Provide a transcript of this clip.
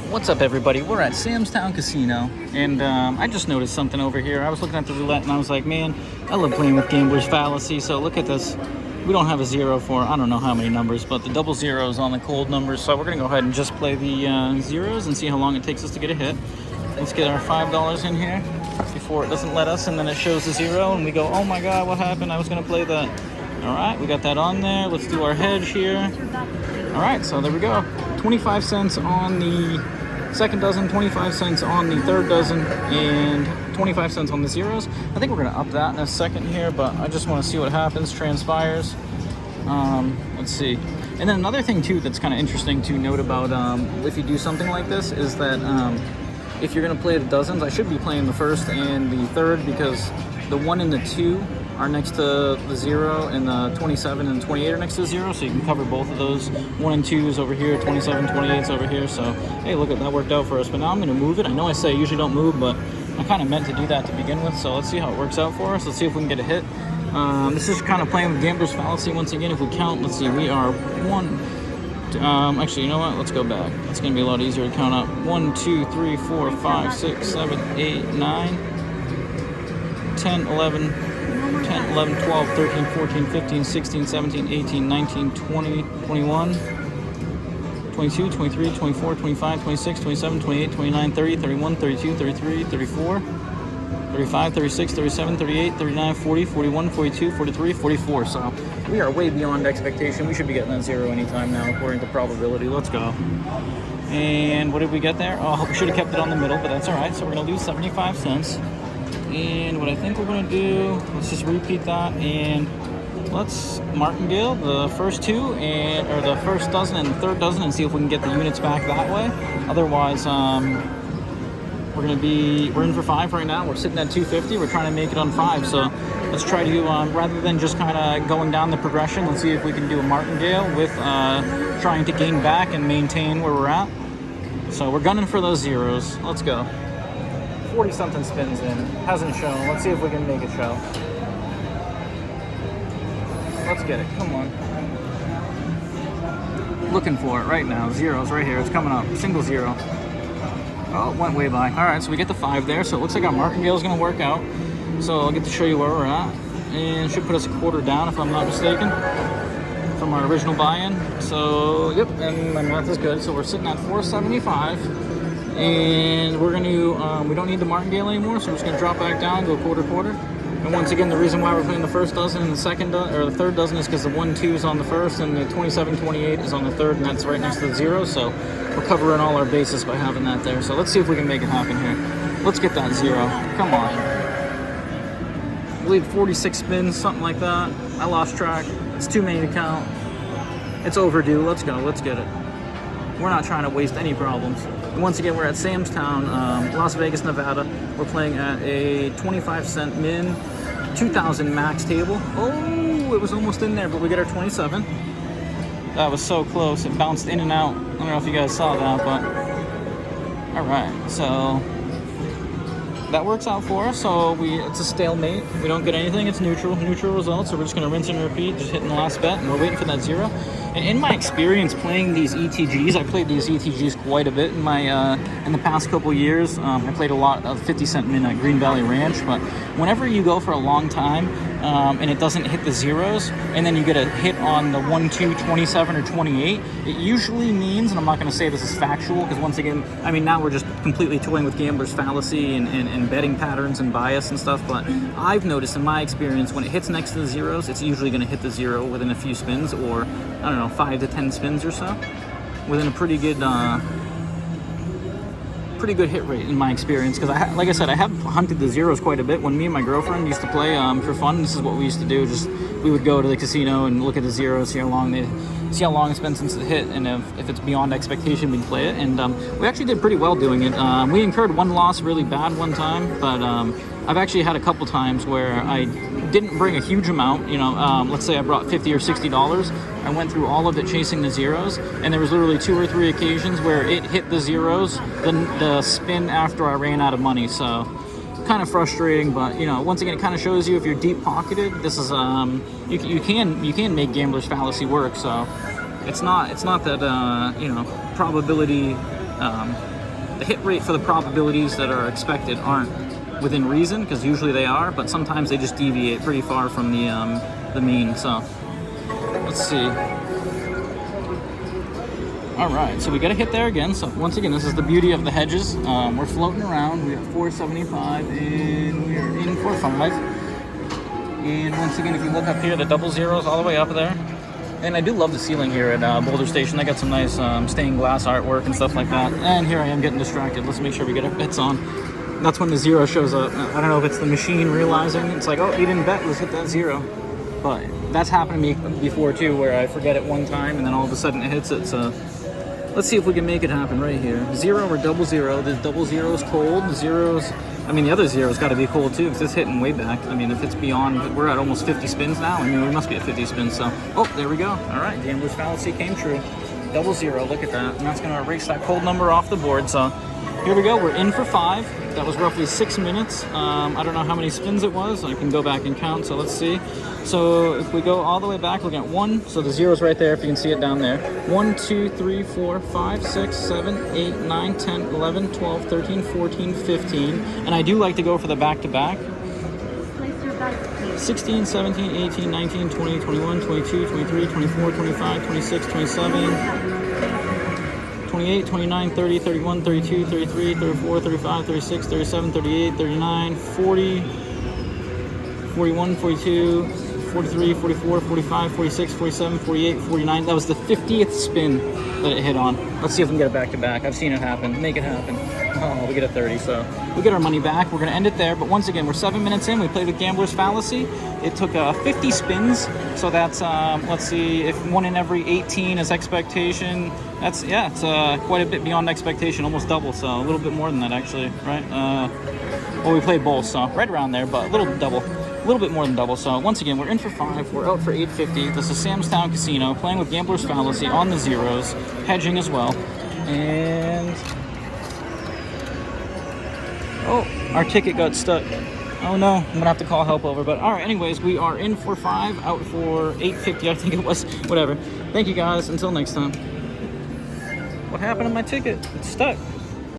What's up, everybody? We're at Sam's Town Casino, and I just noticed something over here. I was looking at the roulette, and I was like, man, I love playing with Gambler's Fallacy. So look at this. We don't have a zero for, I don't know how many numbers, but the double zeros on the cold numbers. So we're going to go ahead and just play the zeros and see how long it takes us to get a hit. Let's get our $5 in here before it doesn't let us, and then it shows the zero, and we go, oh my God, what happened? I was going to play that. All right, we got that on there. Let's do our hedge here. All right, so there we go. 25 cents on the second dozen, 25 cents on the third dozen, and 25 cents on the zeros. I think we're going to up that in a second here, but I just want to see what happens, transpires. Let's see. And then another thing, too, that's kind of interesting to note about if you do something like this is that if you're going to play the dozens, I should be playing the first and the third because the 1 and the 2 are next to the 0, and the 27 and 28 are next to the 0, so you can cover both of those. 1 and 2 is over here, 27, 28 is over here, so hey, look, that worked out for us. But now I'm going to move it. I know I say I usually don't move, but I kind of meant to do that to begin with, so let's see how it works out for us. Let's see if we can get a hit. This is kind of playing with Gambler's Fallacy once again. If we count, let's see, we are actually, you know what? Let's go back. It's going to be a lot easier to count up. 1, 2, 3, 4, 5, 6, 7, 8, 9, 10, 11, 10, 11, 12, 13, 14, 15, 16, 17, 18, 19, 20, 21, 22, 23, 24, 25, 26, 27, 28, 29, 30, 31, 32, 33, 34, 35, 36, 37, 38, 39, 40, 41, 42, 43, 44. So we are way beyond expectation. We should be getting that 0 anytime now according to probability. Let's go. And what did we get there? Oh, we should have kept it on the middle, but that's all right. So we're going to lose 75 cents. And what I think we're going to do, let's just repeat that, and let's martingale the first two, or the first dozen and the third dozen, and see if we can get the units back that way. Otherwise, we're in for 5 right now. We're sitting at 250. We're trying to make it on 5. So let's try to, rather than just kind of going down the progression, let's see if we can do a martingale with trying to gain back and maintain where we're at. So we're gunning for those zeros. Let's go. 40 something spins in, hasn't shown. Let's see if we can make it show. Let's get it, come on. Looking for it right now. Zeros right here, it's coming up. Single 0. Oh, it went way by. All right, so we get the 5 there. So it looks like our martingale is going to work out. So I'll get to show you where we're at. And it should put us a quarter down, if I'm not mistaken, from our original buy-in. So, yep, and my math is good. So we're sitting at 475. And we're going to, we don't need the martingale anymore, so we're just going to drop back down, go quarter. And once again, the reason why we're playing the first dozen and the second or the third dozen is because the 1, 2 is on the first, and the 27, 28 is on the third, and that's right next to the 0. So we're covering all our bases by having that there. So let's see if we can make it happen here. Let's get that 0. Come on. I believe 46 spins, something like that. I lost track. It's too many to count. It's overdue. Let's go. Let's get it. We're not trying to waste any problems. And once again, we're at Sam's Town, Las Vegas, Nevada. We're playing at a 25-cent min, 2,000 max table. Oh, it was almost in there, but we got our 27. That was so close. It bounced in and out. I don't know if you guys saw that, but all right. So that works out for us. So it's a stalemate. We don't get anything. It's neutral results. So we're just going to rinse and repeat, just hitting the last bet, and we're waiting for that 0. And in my experience playing these ETGs, I played these ETGs quite a bit in my in the past couple years. I played a lot of 50-cent min at Green Valley Ranch, but whenever you go for a long time and it doesn't hit the zeros, and then you get a hit on the 1, 2, 27, or 28, it usually means, and I'm not going to say this is factual, because once again, I mean, now we're just completely toying with Gambler's Fallacy and betting patterns and bias and stuff, but I've noticed in my experience, when it hits next to the zeros, it's usually going to hit the 0 within a few spins, or I don't know, 5 to 10 spins or so, within a pretty good hit rate in my experience. Because like I said, I have hunted the zeros quite a bit. When me and my girlfriend used to play for fun, this is what we used to do. We would go to the casino and look at the zeros, see how long it's been since it hit, and if it's beyond expectation, we'd play it. And we actually did pretty well doing it. We incurred one loss really bad one time, but I've actually had a couple times where I didn't bring a huge amount. Let's say I brought $50 or $60. I went through all of it chasing the zeros, and there was literally 2 or 3 occasions where it hit the zeros, the spin after I ran out of money. So kind of frustrating, but once again, it kind of shows you if you're deep pocketed, this is you can make Gambler's Fallacy work. So it's not that probability the hit rate for the probabilities that are expected aren't within reason, because usually they are, but sometimes they just deviate pretty far from the mean. So let's see. All right, so we got a hit there again. So once again, this is the beauty of the hedges. We're floating around. We have 475 and we're in for 5. And once again, if you look up here, the double zeros all the way up there. And I do love the ceiling here at Boulder Station. They got some nice stained glass artwork and stuff like that. And here I am getting distracted. Let's make sure we get our bets on. That's when the zero shows up. I don't know if it's the machine realizing. It's like, oh, you didn't bet, let's hit that zero. But that's happened to me before too, where I forget it one time and then all of a sudden it hits it. So let's see if we can make it happen right here. Zero or double zero. The double zero is cold. The zeros, I mean, the other zero's got to be cold too, because it's hitting way back. I mean, if it's beyond, we're at almost 50 spins now. I mean, we must be at 50 spins. So, oh, there we go. All right, Gambler's Fallacy came true. Double zero, look at that. And that's going to erase that cold number off the board. So here we go. We're in for 5. That was roughly 6 minutes. I don't know how many spins it was. I can go back and count, so let's see. So if we go all the way back, we'll get 1. So the zero's right there if you can see it down there. 1, 2, 3, 4, 5, 6, 7, 8, 9, 10, 11, 12, 13, 14, 15. And I do like to go for the back-to-back. 16, 17, 18, 19, 20, 21, 22, 23, 24, 25, 26, 27... 28, 29, 30, 31, 32, 33, 34, 35, 36, 37, 38, 39, 40, 41, 42, 43, 44, 45, 46, 47, 48, 49. That was the 50th spin that it hit on. Let's see if we can get it back to back. I've seen it happen. Make it happen. Oh, we get a 30, so we get our money back. We're going to end it there. But once again, we're 7 minutes in. We played with Gambler's Fallacy. It took 50 spins. So that's, let's see, if 1 in every 18 is expectation, that's, yeah, it's quite a bit beyond expectation, almost double. So a little bit more than that, actually, right? Well, we played both, so right around there, but a little double. A little bit more than double. So once again, we're in for 5. We're out for 850. This is Sam's Town Casino, playing with Gambler's Fallacy on the zeros, hedging as well. And oh, our ticket got stuck. Oh no, I'm gonna have to call help over. But all right, anyways, we are in for 5, out for 850. I think it was. Whatever. Thank you guys. Until next time. What happened to my ticket? It's stuck.